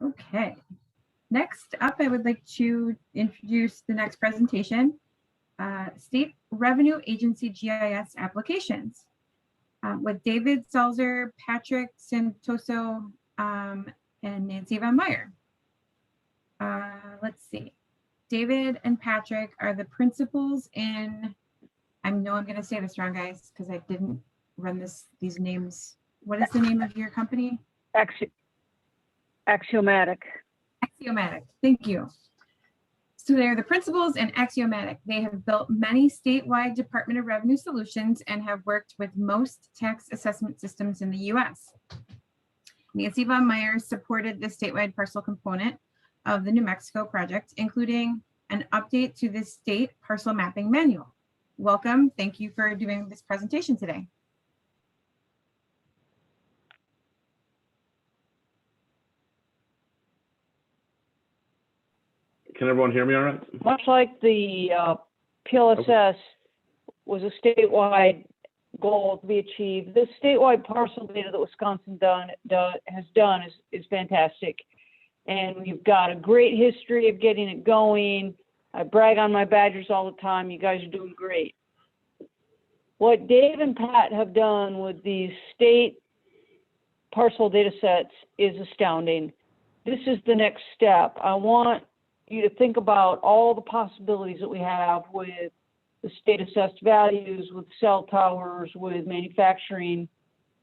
Okay. Next up, I would like to introduce the next presentation, State Revenue Agency GIS applications, with David Salzer, Patrick Santoso, and Nancy von Meyer. Let's see. David and Patrick are the principals in, I know I'm going to say this wrong, guys, because I didn't run these names. What is the name of your company? Axiomatic. Axiomatic. Thank you. So they're the principals in Axiomatic. They have built many statewide Department of Revenue solutions and have worked with most tax assessment systems in the U.S. Nancy von Meyer supported the statewide parcel component of the New Mexico project, including an update to the state parcel mapping manual. Welcome. Thank you for doing this presentation today. Can everyone hear me all right? Much like the PLSS was a statewide goal to be achieved, this statewide parcel data that Wisconsin has done is fantastic. And we've got a great history of getting it going. I brag on my Badgers all the time. You guys are doing great. What Dave and Pat have done with these state parcel data sets is astounding. This is the next step. I want you to think about all the possibilities that we have with the state assessed values, with cell towers, with manufacturing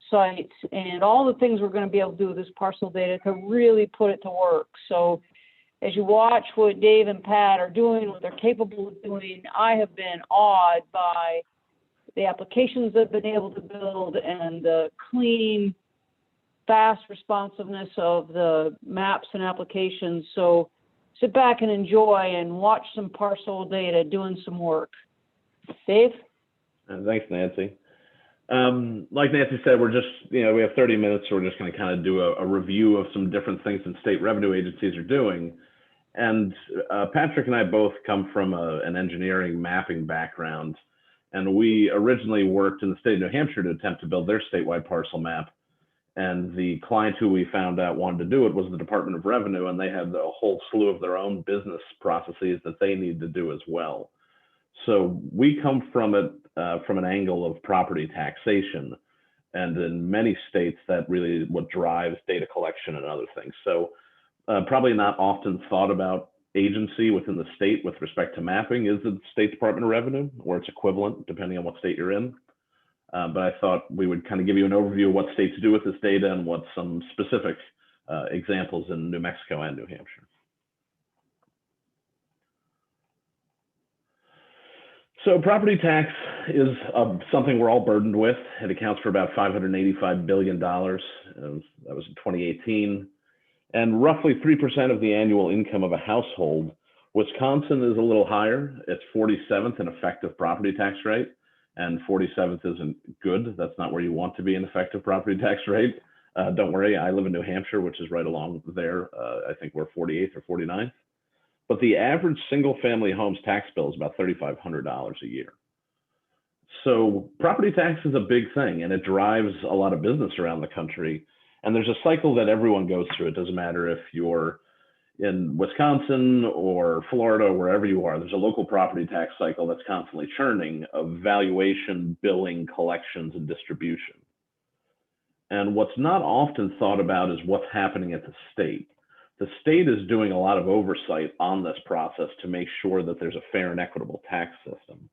sites, and all the things we're going to be able to do with this parcel data to really put it to work. So as you watch what Dave and Pat are doing, what they're capable of doing, I have been awed by the applications they've been able to build and the clean, fast responsiveness of the maps and applications. So sit back and enjoy and watch some parcel data doing some work. Dave? Thanks, Nancy. Like Nancy said, we're just, we have 30 minutes, so we're just going to kind of do a review of some different things that state revenue agencies are doing. And Patrick and I both come from an engineering mapping background, and we originally worked in the state of New Hampshire to attempt to build their statewide parcel map. And the client who we found out wanted to do it was the Department of Revenue, and they had a whole slew of their own business processes that they need to do as well. So we come from it from an angle of property taxation, and in many states that really what drives data collection and other things. So probably not often thought about agency within the state with respect to mapping is the State Department of Revenue, or its equivalent, depending on what state you're in. But I thought we would kind of give you an overview of what states do with this data and what some specific examples in New Mexico and New Hampshire. So property tax is something we're all burdened with. It accounts for about $585 billion. That was in 2018. And roughly 3% of the annual income of a household. Wisconsin is a little higher. It's 47th in effective property tax rate. And 47th isn't good. That's not where you want to be in effective property tax rate. Don't worry, I live in New Hampshire, which is right along there. I think we're 48th or 49th. But the average single family home's tax bill is about $3,500 a year. So property tax is a big thing, and it drives a lot of business around the country. And there's a cycle that everyone goes through. It doesn't matter if you're in Wisconsin or Florida, or wherever you are, there's a local property tax cycle that's constantly churning of valuation, billing, collections, and distribution. And what's not often thought about is what's happening at the state. The state is doing a lot of oversight on this process to make sure that there's a fair and equitable tax system.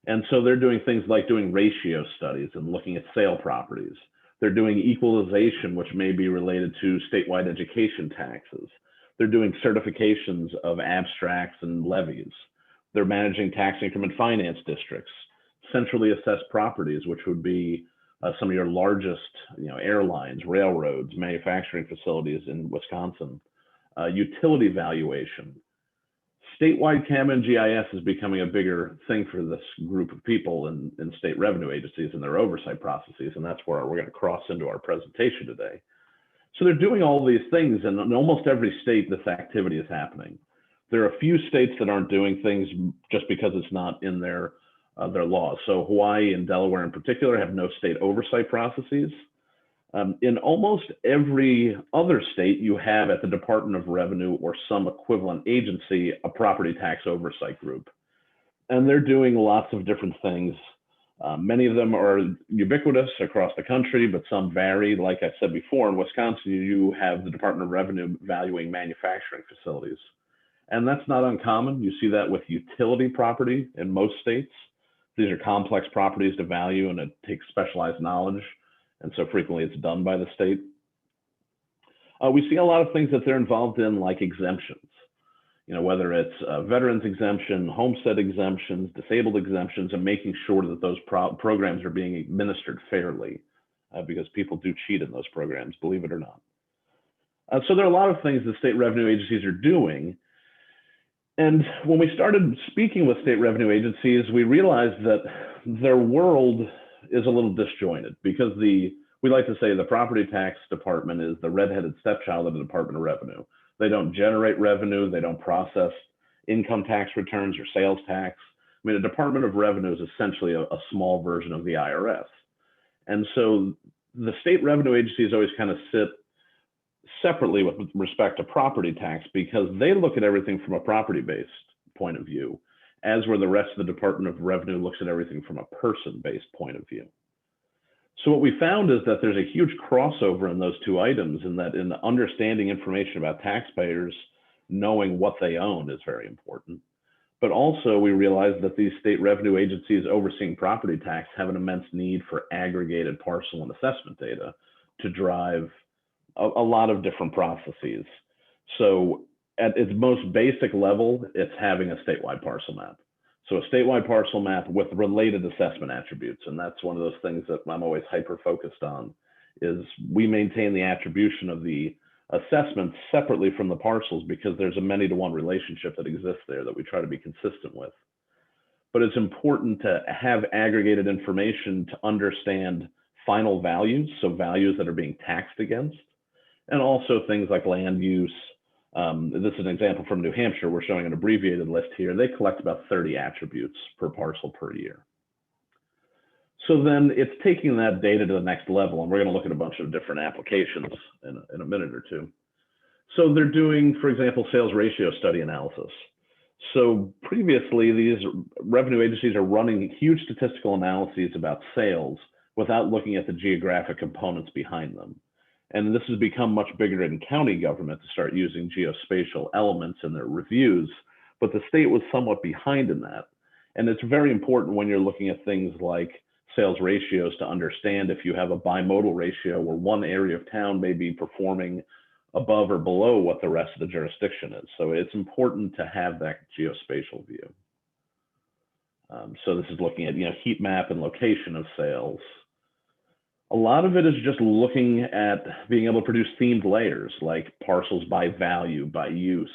And so they're doing things like doing ratio studies and looking at sale properties. They're doing equalization, which may be related to statewide education taxes. They're doing certifications of abstracts and levies. They're managing tax increment finance districts, centrally assessed properties, which would be some of your largest, airlines, railroads, manufacturing facilities in Wisconsin, utility valuation. Statewide CAM and GIS is becoming a bigger thing for this group of people in state revenue agencies and their oversight processes, and that's where we're going to cross into our presentation today. So they're doing all these things, and in almost every state, this activity is happening. There are a few states that aren't doing things just because it's not in their laws. So Hawaii and Delaware in particular have no state oversight processes. In almost every other state, you have at the Department of Revenue or some equivalent agency, a property tax oversight group. And they're doing lots of different things. Many of them are ubiquitous across the country, but some vary. Like I said before, in Wisconsin, you have the Department of Revenue valuing manufacturing facilities. And that's not uncommon. You see that with utility property in most states. These are complex properties to value, and it takes specialized knowledge. And so frequently it's done by the state. We see a lot of things that they're involved in, like exemptions. You know, whether it's veterans exemption, homestead exemptions, disabled exemptions, and making sure that those programs are being administered fairly, because people do cheat in those programs, believe it or not. So there are a lot of things the state revenue agencies are doing. And when we started speaking with state revenue agencies, we realized that their world is a little disjointed, because we like to say the property tax department is the redheaded stepchild of the Department of Revenue. They don't generate revenue, they don't process income tax returns or sales tax. I mean, the Department of Revenue is essentially a small version of the IRS. And so the state revenue agencies always kind of sit separately with respect to property tax, because they look at everything from a property-based point of view, as where the rest of the Department of Revenue looks at everything from a person-based point of view. So what we found is that there's a huge crossover in those two items, and that in understanding information about taxpayers, knowing what they own is very important. But also we realized that these state revenue agencies overseeing property tax have an immense need for aggregated parcel and assessment data to drive a lot of different processes. So at its most basic level, it's having a statewide parcel map. So a statewide parcel map with related assessment attributes. And that's one of those things that I'm always hyper focused on, is we maintain the attribution of the assessments separately from the parcels, because there's a many-to-one relationship that exists there that we try to be consistent with. But it's important to have aggregated information to understand final values, so values that are being taxed against, and also things like land use. This is an example from New Hampshire. We're showing an abbreviated list here. They collect about 30 attributes per parcel per year. So then it's taking that data to the next level, and we're going to look at a bunch of different applications in a minute or two. So they're doing, for example, sales ratio study analysis. So previously, these revenue agencies are running huge statistical analyses about sales without looking at the geographic components behind them. And this has become much bigger in county government to start using geospatial elements in their reviews, but the state was somewhat behind in that. And it's very important when you're looking at things like sales ratios to understand if you have a bimodal ratio where one area of town may be performing above or below what the rest of the jurisdiction is. So it's important to have that geospatial view. So this is looking at, heat map and location of sales. A lot of it is just looking at being able to produce themed layers like parcels by value, by use.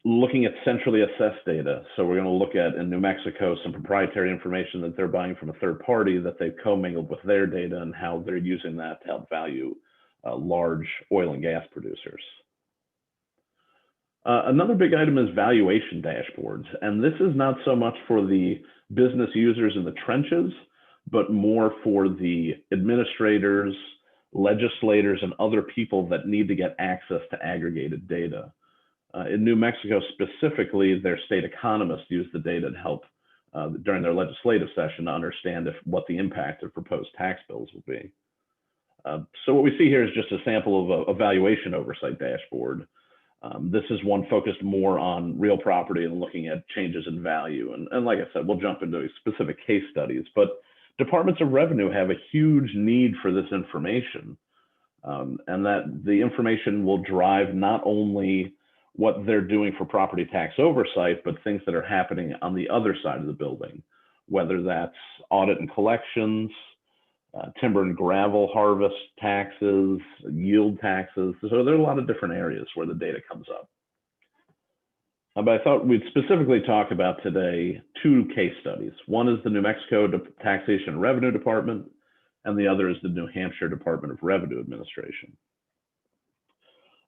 Looking at centrally assessed data. So we're going to look at, in New Mexico, some proprietary information that they're buying from a third party that they've commingled with their data, and how they're using that to help value large oil and gas producers. Another big item is valuation dashboards. And this is not so much for the business users in the trenches, but more for the administrators, legislators, and other people that need to get access to aggregated data. In New Mexico specifically, their state economists use the data to help during their legislative session to understand what the impact of proposed tax bills will be. So what we see here is just a sample of a valuation oversight dashboard. This is one focused more on real property and looking at changes in value. And like I said, we'll jump into specific case studies, but departments of revenue have a huge need for this information, and that the information will drive not only what they're doing for property tax oversight, but things that are happening on the other side of the building, whether that's audit and collections, timber and gravel harvest taxes, yield taxes. So there are a lot of different areas where the data comes up. But I thought we'd specifically talk about today two case studies. One is the New Mexico Taxation and Revenue Department, and the other is the New Hampshire Department of Revenue Administration.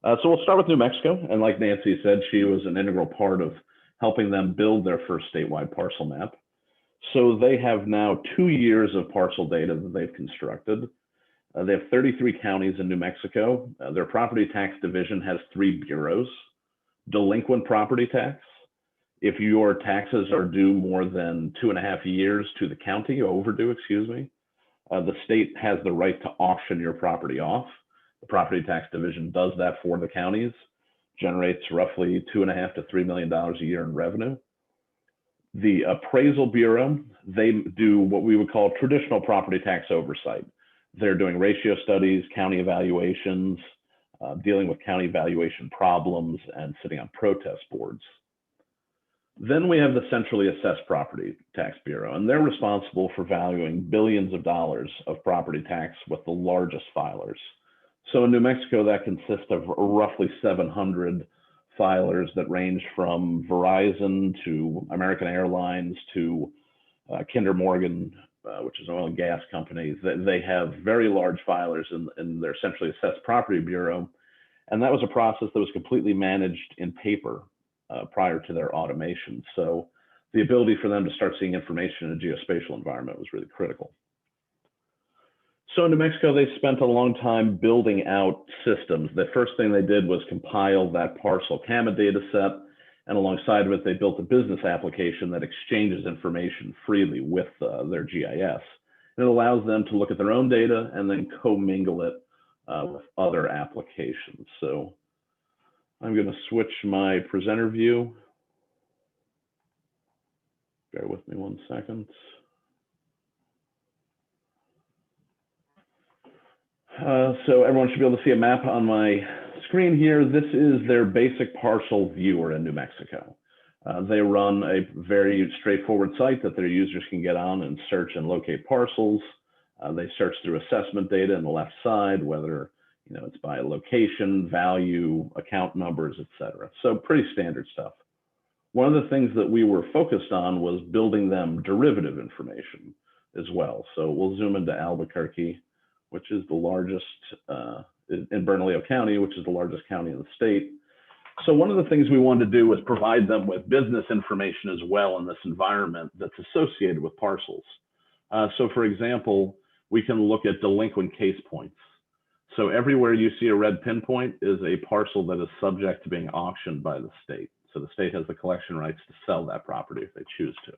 So we'll start with New Mexico. And like Nancy said, she was an integral part of helping them build their first statewide parcel map. So they have now 2 years of parcel data that they've constructed. They have 33 counties in New Mexico. Their property tax division has 3 bureaus. Delinquent property tax. If your taxes are due more than 2.5 years to the county, overdue, excuse me, the state has the right to auction your property off. The property tax division does that for the counties, generates roughly $2.5 to $3 million a year in revenue. The Appraisal Bureau, they do what we would call traditional property tax oversight. They're doing ratio studies, county evaluations, dealing with county valuation problems, and sitting on protest boards. Then we have the Centrally Assessed Property Tax Bureau, and they're responsible for valuing billions of dollars of property tax with the largest filers. So in New Mexico, that consists of roughly 700 filers that range from Verizon to American Airlines to Kinder Morgan, which is an oil and gas company. They have very large filers in their Centrally Assessed Property Bureau. And that was a process that was completely managed in paper prior to their automation. So the ability for them to start seeing information in a geospatial environment was really critical. So in New Mexico, they spent a long time building out systems. The first thing they did was compile that parcel CAMA data set, and alongside of it, they built a business application that exchanges information freely with their GIS. And it allows them to look at their own data and then commingle it with other applications. So I'm going to switch my presenter view. Bear with me 1 second. So everyone should be able to see a map on my screen here. This is their basic parcel viewer in New Mexico. They run a very straightforward site that their users can get on and search and locate parcels. They search through assessment data on the left side, whether it's by location, value, account numbers, etc. So pretty standard stuff. One of the things that we were focused on was building them derivative information as well. So we'll zoom into Albuquerque, which is the largest in Bernalillo County, which is the largest county in the state. So one of the things we wanted to do was provide them with business information as well in this environment that's associated with parcels. So for example, we can look at delinquent case points. So everywhere you see a red pinpoint is a parcel that is subject to being auctioned by the state. So the state has the collection rights to sell that property if they choose to.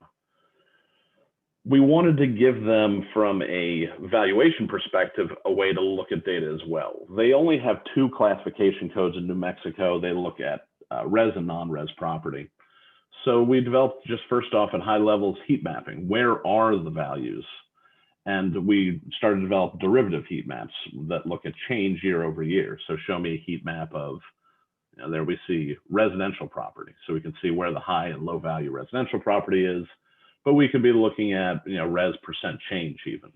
We wanted to give them, from a valuation perspective, a way to look at data as well. They only have 2 classification codes in New Mexico. They look at res and non-res property. So we developed, just first off at high levels, heat mapping. Where are the values? And we started to develop derivative heat maps that look at change year over year. So show me a heat map of, there we see residential property. So we can see where the high and low value residential property is. But we could be looking at res percent change even.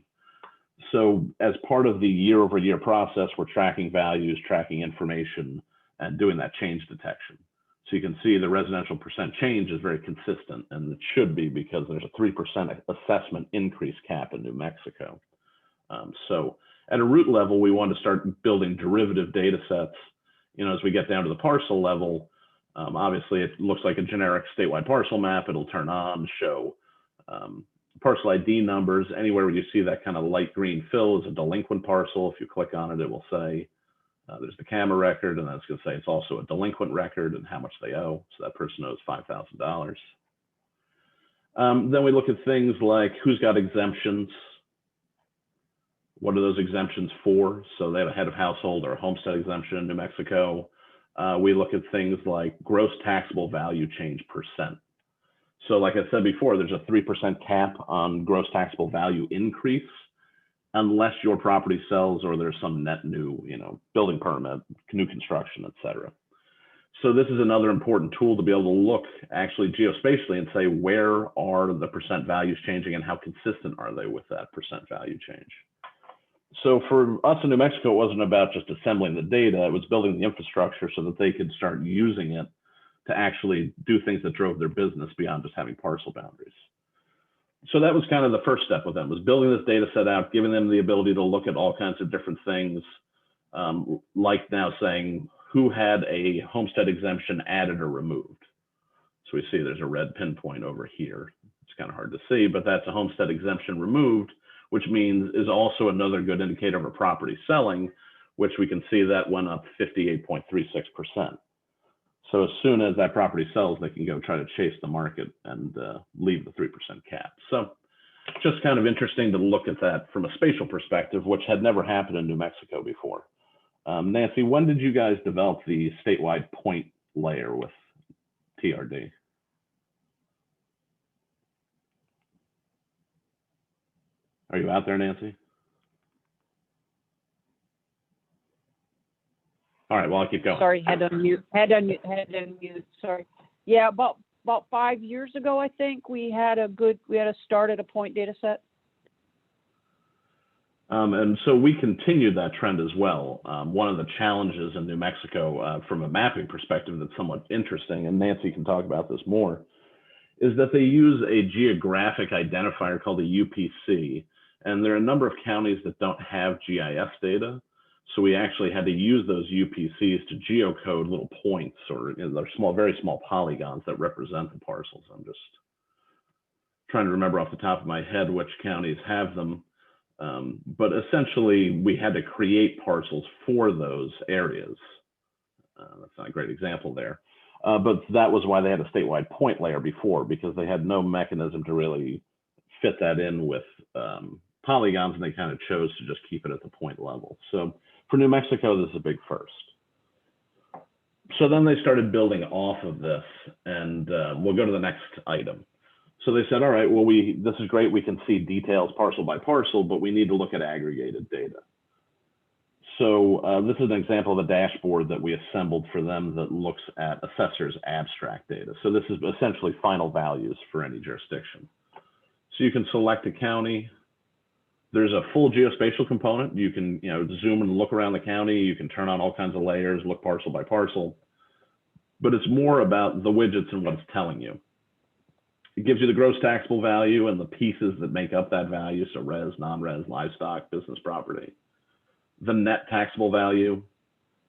So as part of the year over year process, we're tracking values, tracking information, and doing that change detection. So you can see the residential percent change is very consistent, and it should be because there's a 3% assessment increase cap in New Mexico. So at a root level, we want to start building derivative data sets. As we get down to the parcel level, obviously it looks like a generic statewide parcel map. It'll turn on, show parcel ID numbers. Anywhere where you see that kind of light green fill is a delinquent parcel. If you click on it, it will say there's the CAMA record, and that's going to say it's also a delinquent record and how much they owe. So that person owes $5,000. Then we look at things like who's got exemptions. What are those exemptions for? So they have a head of household or a homestead exemption in New Mexico. We look at things like gross taxable value change percent. So like I said before, there's a 3% cap on gross taxable value increase unless your property sells or there's some net new, building permit, new construction, et cetera. So this is another important tool to be able to look actually geospatially and say, where are the percent values changing and how consistent are they with that percent value change? So for us in New Mexico, it wasn't about just assembling the data, it was building the infrastructure so that they could start using it to actually do things that drove their business beyond just having parcel boundaries. So that was kind of the first step with them, was building this data set out, giving them the ability to look at all kinds of different things, like now saying who had a homestead exemption added or removed. So we see there's a red pinpoint over here. It's kind of hard to see, but that's a homestead exemption removed. which means is also another good indicator of a property selling, which we can see that went up 58.36%. So as soon as that property sells, they can go try to chase the market and leave the 3% cap. So just kind of interesting to look at that from a spatial perspective, which had never happened in New Mexico before. Nancy, when did you guys develop the statewide point layer with TRD? Are you out there, Nancy? All right, well, I'll keep going. Sorry, had to unmute, sorry. Yeah, about 5 years ago, I think, we had a start at a point data set. And so we continued that trend as well. One of the challenges in New Mexico from a mapping perspective that's somewhat interesting, and Nancy can talk about this more, is that they use a geographic identifier called a UPC. And there are a number of counties that don't have GIS data. So we actually had to use those UPCs to geocode little points, or they're small, very small polygons that represent the parcels. I'm just trying to remember off the top of my head which counties have them. But essentially, we had to create parcels for those areas. That's not a great example there. But that was why they had a statewide point layer before, because they had no mechanism to really fit that in with polygons, and they kind of chose to just keep it at the point level. So for New Mexico, this is a big first. So then they started building off of this, and we'll go to the next item. So they said, all right, well, this is great. We can see details parcel by parcel, but we need to look at aggregated data. So this is an example of a dashboard that we assembled for them that looks at assessors' abstract data. So this is essentially final values for any jurisdiction. So you can select a county. There's a full geospatial component. You can zoom and look around the county. You can turn on all kinds of layers, look parcel by parcel. But it's more about the widgets and what it's telling you. It gives you the gross taxable value and the pieces that make up that value. So res, non-res, livestock, business property. The net taxable value.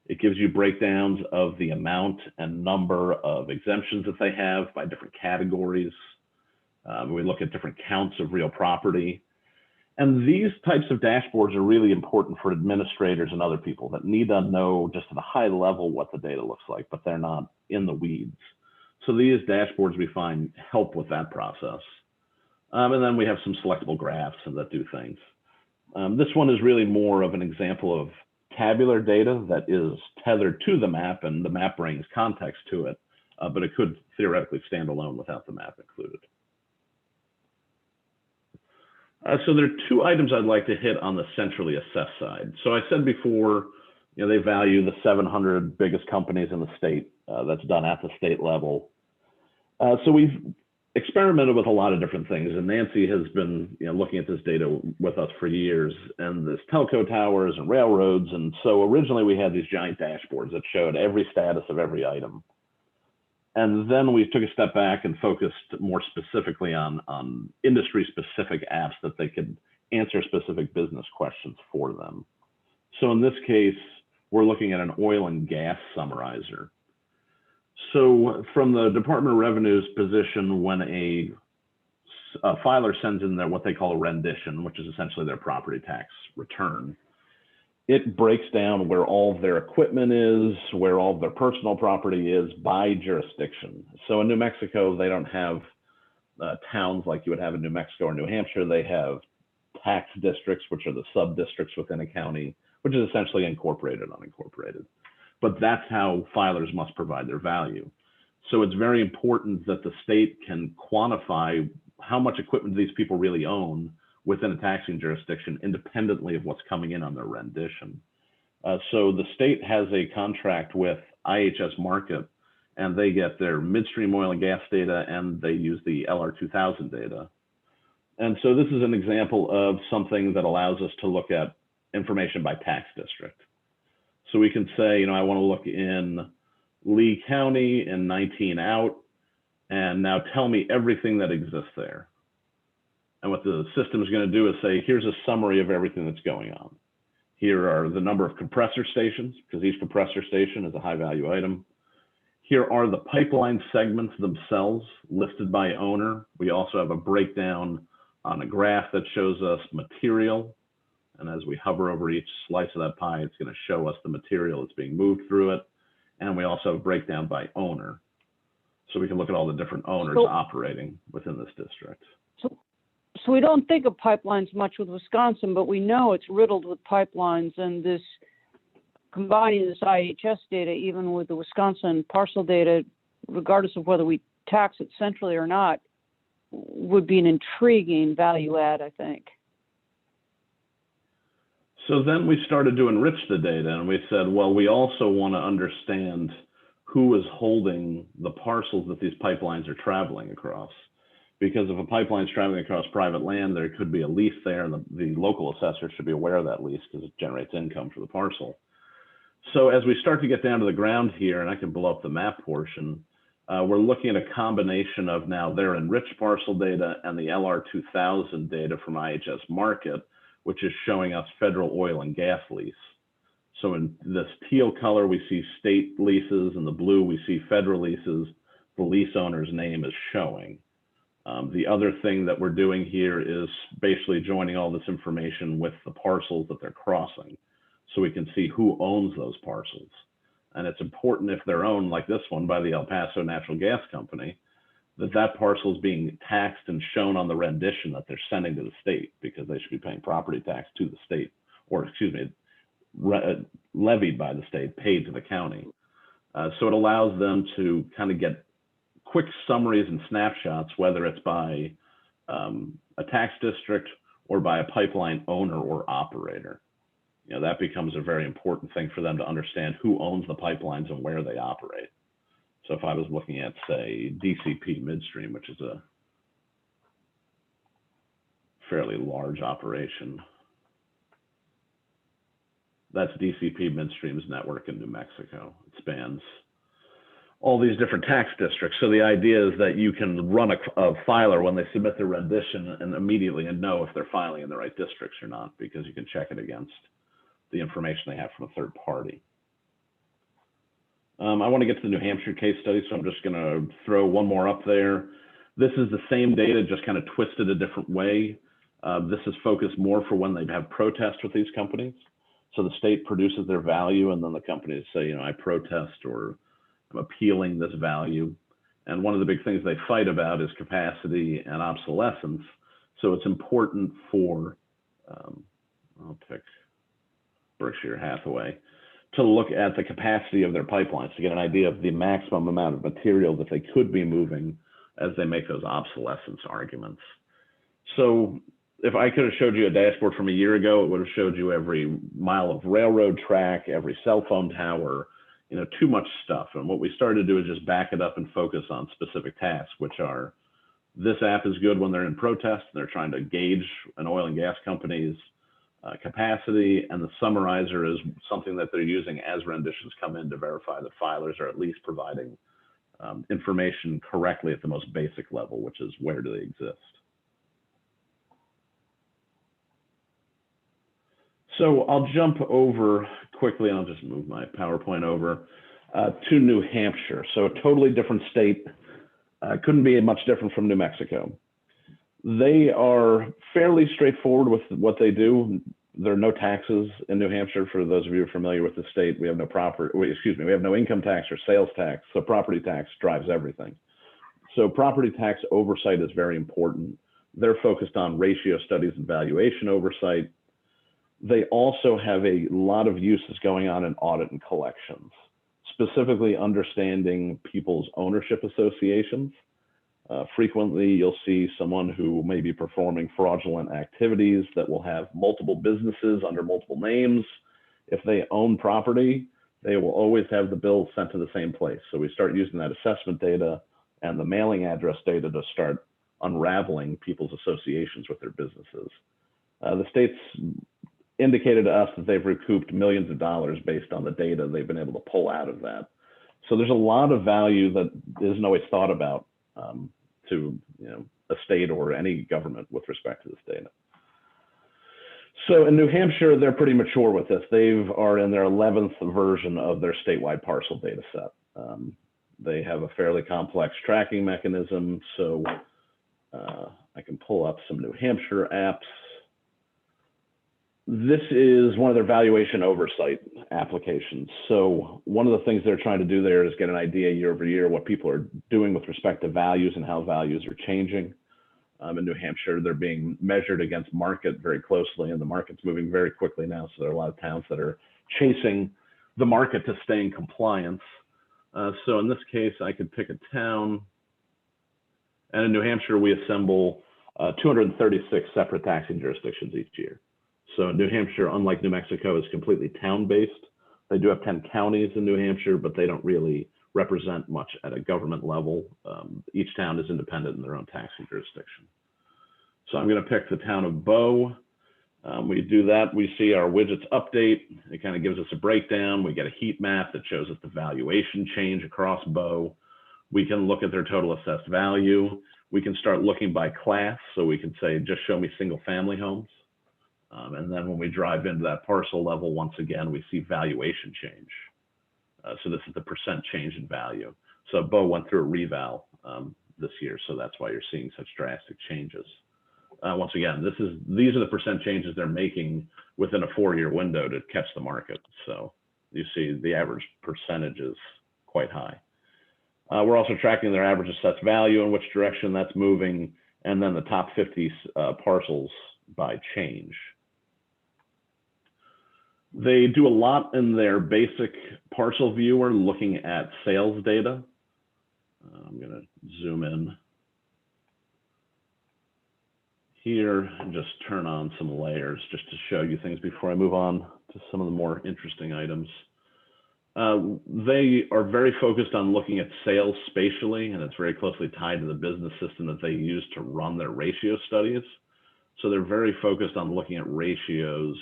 It gives you breakdowns of the amount and number of exemptions that they have by different categories. We look at different counts of real property. And these types of dashboards are really important for administrators and other people that need to know just at a high level what the data looks like, but they're not in the weeds. So these dashboards we find help with that process. And then we have some selectable graphs that do things. This one is really more of an example of tabular data that is tethered to the map, and the map brings context to it, but it could theoretically stand alone without the map included. So there are two items I'd like to hit on the centrally assessed side. So I said before, they value the 700 biggest companies in the state. That's done at the state level. So we've experimented with a lot of different things, and Nancy has been looking at this data with us for years, and there's telco towers and railroads. And so originally we had these giant dashboards that showed every status of every item. And then we took a step back and focused more specifically on industry-specific apps that they could answer specific business questions for them. So in this case, we're looking at an oil and gas summarizer. So from the Department of Revenue's position, when a filer sends in what they call a rendition, which is essentially their property tax return, it breaks down where all of their equipment is, where all of their personal property is by jurisdiction. So in New Mexico, they don't have towns like you would have in New Mexico or New Hampshire. They have tax districts, which are the sub-districts within a county, which is essentially incorporated, unincorporated. But that's how filers must provide their value. So it's very important that the state can quantify how much equipment these people really own within a taxing jurisdiction, independently of what's coming in on their rendition. So the state has a contract with IHS Markit, and they get their midstream oil and gas data, and they use the LR2000 data. And so this is an example of something that allows us to look at information by tax district. So we can say, I want to look in Lee County in 19 out, and now tell me everything that exists there. And what the system is going to do is say, here's a summary of everything that's going on. Here are the number of compressor stations, because each compressor station is a high value item. Here are the pipeline segments themselves listed by owner. We also have a breakdown on a graph that shows us material. And as we hover over each slice of that pie, it's going to show us the material that's being moved through it. And we also have a breakdown by owner. So we can look at all the different owners operating within this district. So we don't think of pipelines much with Wisconsin, but we know it's riddled with pipelines, and this combining this IHS data, even with the Wisconsin parcel data, regardless of whether we tax it centrally or not, would be an intriguing value add, I think. So then we started to enrich the data, and we said, well, we also want to understand who is holding the parcels that these pipelines are traveling across. Because if a pipeline is traveling across private land, there could be a lease there, and the local assessor should be aware of that lease because it generates income for the parcel. So as we start to get down to the ground here, and I can blow up the map portion, we're looking at a combination of now their enriched parcel data and the LR 2000 data from IHS Market, which is showing us federal oil and gas lease. So in this teal color, we see state leases, and the blue, we see federal leases. The lease owner's name is showing. The other thing that we're doing here is basically joining all this information with the parcels that they're crossing, so we can see who owns those parcels. And it's important, if they're owned, like this one, by the El Paso Natural Gas Company, that parcel is being taxed and shown on the rendition that they're sending to the state, because they should be paying property tax to the state, or excuse me, levied by the state, paid to the county. So it allows them to kind of get quick summaries and snapshots, whether it's by a tax district or by a pipeline owner or operator. You know, that becomes a very important thing for them to understand who owns the pipelines and where they operate. So if I was looking at, say, DCP Midstream, which is a fairly large operation, that's DCP Midstream's network in New Mexico. It spans all these different tax districts. So the idea is that you can run a filer when they submit their rendition and immediately know if they're filing in the right districts or not, because you can check it against the information they have from a third party. I want to get to the New Hampshire case study, so I'm just going to throw one more up there. This is the same data, just kind of twisted a different way. This is focused more for when they have protests with these companies. So the state produces their value, and then the companies say, you know, I protest, or I'm appealing this value. And one of the big things they fight about is capacity and obsolescence. So it's important for, I'll pick Berkshire Hathaway, to look at the capacity of their pipelines to get an idea of the maximum amount of material that they could be moving as they make those obsolescence arguments. So if I could have showed you a dashboard from a year ago, it would have showed you every mile of railroad track, every cell phone tower, you know, too much stuff. And what we started to do is just back it up and focus on specific tasks, which are, this app is good when they're in protest and they're trying to gauge an oil and gas company's capacity, and the summarizer is something that they're using as renditions come in to verify that filers are at least providing information correctly at the most basic level, which is where do they exist. So I'll jump over quickly, and I'll just move my PowerPoint over to New Hampshire. So a totally different state, couldn't be much different from New Mexico. They are fairly straightforward with what they do. There are no taxes in New Hampshire. For those of you who are familiar with the state, we have no we have no income tax or sales tax. So property tax drives everything. So property tax oversight is very important. They're focused on ratio studies and valuation oversight. They also have a lot of uses going on in audit and collections, specifically understanding people's ownership associations. Frequently, you'll see someone who may be performing fraudulent activities that will have multiple businesses under multiple names. If they own property, they will always have the bill sent to the same place. So we start using that assessment data and the mailing address data to start unraveling people's associations with their businesses. The state's indicated to us that they've recouped millions of dollars based on the data they've been able to pull out of that. So there's a lot of value that isn't always thought about to a state or any government with respect to this data. So in New Hampshire, they're pretty mature with this. They are in their 11th version of their statewide parcel data set. They have a fairly complex tracking mechanism. So I can pull up some New Hampshire apps. This is one of their valuation oversight applications. So one of the things they're trying to do there is get an idea year over year what people are doing with respect to values and how values are changing. In New Hampshire, they're being measured against market very closely, and the market's moving very quickly now. So there are a lot of towns that are chasing the market to stay in compliance. So in this case, I could pick a town. And in New Hampshire, we assemble 236 separate taxing jurisdictions each year. So New Hampshire, unlike New Mexico, is completely town-based. They do have 10 counties in New Hampshire, but they don't really represent much at a government level. Each town is independent in their own taxing jurisdiction. So I'm going to pick the town of Bow. We do that. We see our widgets update. It kind of gives us a breakdown. We get a heat map that shows us the valuation change across Bow. We can look at their total assessed value. We can start looking by class. So we can say, just show me single family homes. And then when we drive into that parcel level, once again, we see valuation change. So this is the percent change in value. So Bow went through a reval this year. So that's why you're seeing such drastic changes. Once again, these are the percent changes they're making within a 4-year window to catch the market. So you see the average percentage is quite high. We're also tracking their average assessed value and which direction that's moving, and then the top 50 parcels by change. They do a lot in their basic parcel viewer looking at sales data. I'm going to zoom in here and just turn on some layers just to show you things before I move on to some of the more interesting items. They are very focused on looking at sales spatially, and it's very closely tied to the business system that they use to run their ratio studies. So they're very focused on looking at ratios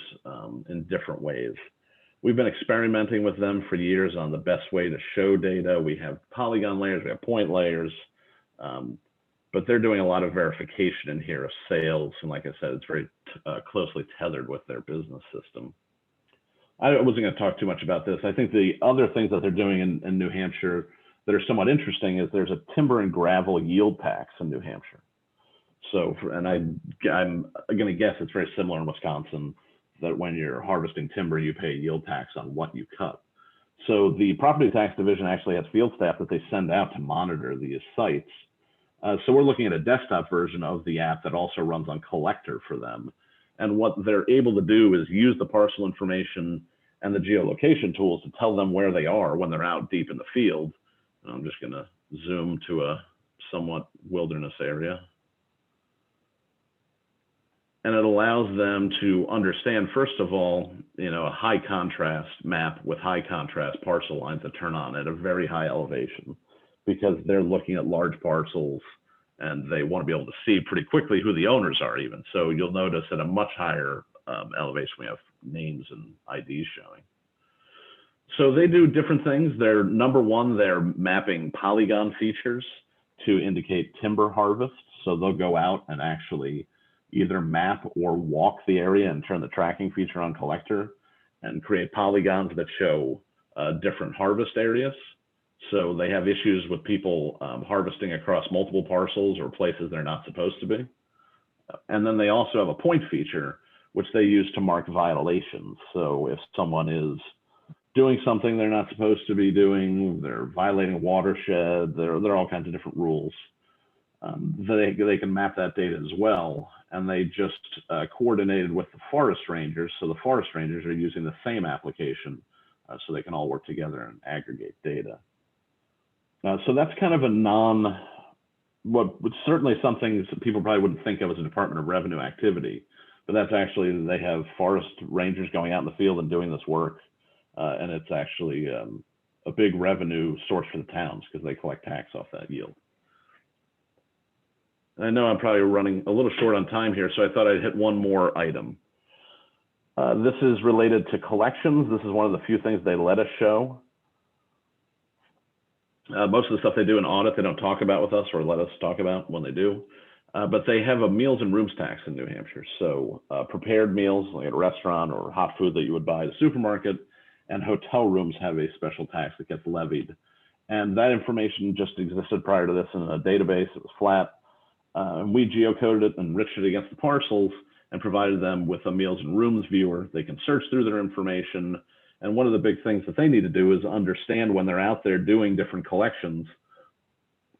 in different ways. We've been experimenting with them for years on the best way to show data. We have polygon layers, we have point layers, but they're doing a lot of verification in here of sales. And like I said, it's very closely tethered with their business system. I wasn't going to talk too much about this. I think the other things that they're doing in New Hampshire that are somewhat interesting is there's a timber and gravel yield tax in New Hampshire. So, and I'm going to guess it's very similar in Wisconsin, that when you're harvesting timber, you pay a yield tax on what you cut. So the property tax division actually has field staff that they send out to monitor these sites. So we're looking at a desktop version of the app that also runs on Collector for them. And what they're able to do is use the parcel information and the geolocation tools to tell them where they are when they're out deep in the field. And I'm just going to zoom to a somewhat wilderness area. And it allows them to understand, first of all, a high contrast map with high contrast parcel lines that turn on at a very high elevation, because they're looking at large parcels and they want to be able to see pretty quickly who the owners are even. So you'll notice at a much higher elevation, we have names and IDs showing. So they do different things. They're number one, they're mapping polygon features to indicate timber harvest. So they'll go out and actually either map or walk the area and turn the tracking feature on Collector and create polygons that show different harvest areas. So they have issues with people harvesting across multiple parcels or places they're not supposed to be. And then they also have a point feature, which they use to mark violations. So if someone is doing something they're not supposed to be doing, they're violating a watershed, there are all kinds of different rules. They can map that data as well. And they just coordinated with the forest rangers. So the forest rangers are using the same application so they can all work together and aggregate data. So that's kind of certainly something that people probably wouldn't think of as a Department of Revenue activity, but that's actually, they have forest rangers going out in the field and doing this work. And it's actually a big revenue source for the towns because they collect tax off that yield. I know I'm probably running a little short on time here, so I thought I'd hit one more item. This is related to collections. This is one of the few things they let us show. Most of the stuff they do in audit, they don't talk about with us or let us talk about when they do. But they have a meals and rooms tax in New Hampshire. So prepared meals like at a restaurant or hot food that you would buy at a supermarket, and hotel rooms have a special tax that gets levied. And that information just existed prior to this in a database. It was flat. And we geocoded it, enriched it against the parcels, and provided them with a meals and rooms viewer. They can search through their information. And one of the big things that they need to do is understand when they're out there doing different collections,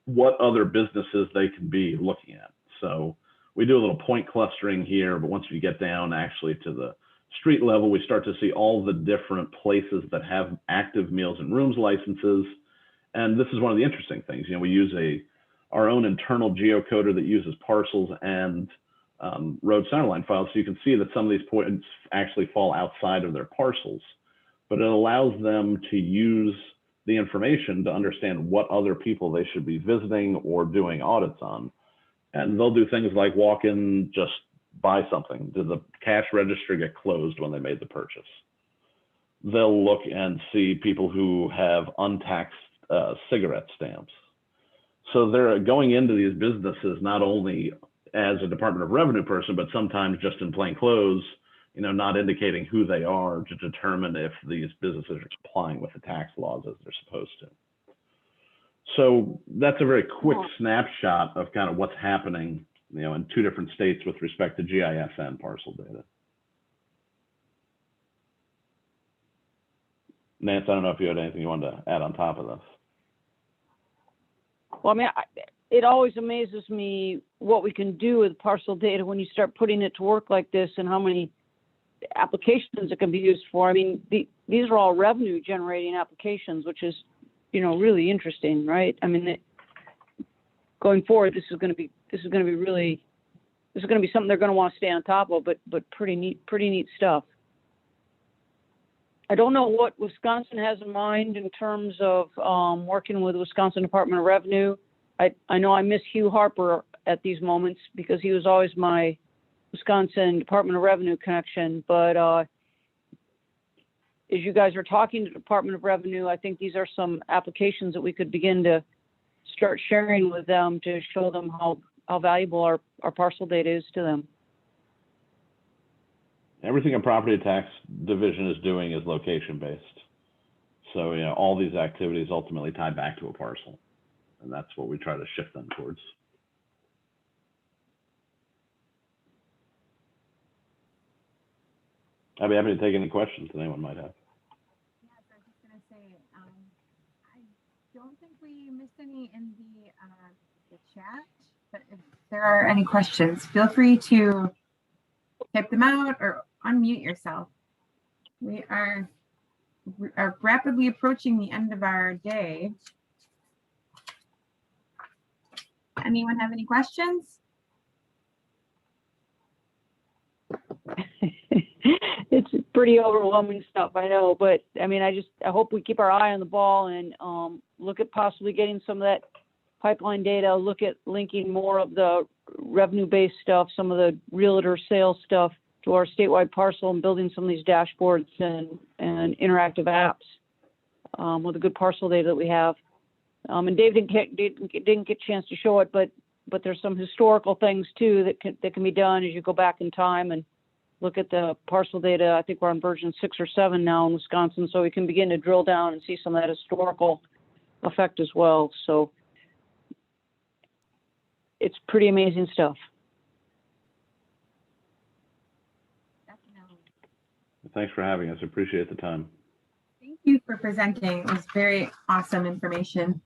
what other businesses they can be looking at. So we do a little point clustering here, but once we get down actually to the street level, we start to see all the different places that have active meals and rooms licenses. And this is one of the interesting things. We use our own internal geocoder that uses parcels and road centerline files. So you can see that some of these points actually fall outside of their parcels, but it allows them to use the information to understand what other people they should be visiting or doing audits on. And they'll do things like walk in, just buy something. Did the cash register get closed when they made the purchase? They'll look and see people who have untaxed cigarette stamps. So they're going into these businesses not only as a Department of Revenue person, but sometimes just in plain clothes, not indicating who they are to determine if these businesses are complying with the tax laws as they're supposed to. So that's a very quick snapshot of kind of what's happening, in 2 different states with respect to GIS and parcel data. Nance, I don't know if you had anything you wanted to add on top of this. Well, I mean, it always amazes me what we can do with parcel data when you start putting it to work like this, and how many applications it can be used for. I mean, these are all revenue generating applications, which is, really interesting, right? I mean, going forward, this is going to be something they're going to want to stay on top of, but pretty neat stuff. I don't know what Wisconsin has in mind in terms of working with the Wisconsin Department of Revenue. I know I miss Hugh Harper at these moments because he was always my Wisconsin Department of Revenue connection. But as you guys are talking to the Department of Revenue, I think these are some applications that we could begin to start sharing with them to show them how valuable our parcel data is to them. Everything a property tax division is doing is location based. So, all these activities ultimately tie back to a parcel. And that's what we try to shift them towards. I'd be happy to take any questions that anyone might have. Yes, I was just going to say, I don't think we missed any in the chat, but if there are any questions, feel free to type them out or unmute yourself. We are rapidly approaching the end of our day. Anyone have any questions? It's pretty overwhelming stuff, I know, but I mean, I hope we keep our eye on the ball and look at possibly getting some of that pipeline data, look at linking more of the revenue-based stuff, some of the realtor sales stuff to our statewide parcel, and building some of these dashboards and interactive apps with the good parcel data that we have. And Dave didn't get a chance to show it, but there's some historical things too that can be done as you go back in time and look at the parcel data. I think we're on version 6 or 7 now in Wisconsin, so we can begin to drill down and see some of that historical effect as well. So it's pretty amazing stuff. Definitely. Thanks for having us. Appreciate the time. Thank you for presenting. It was very awesome information.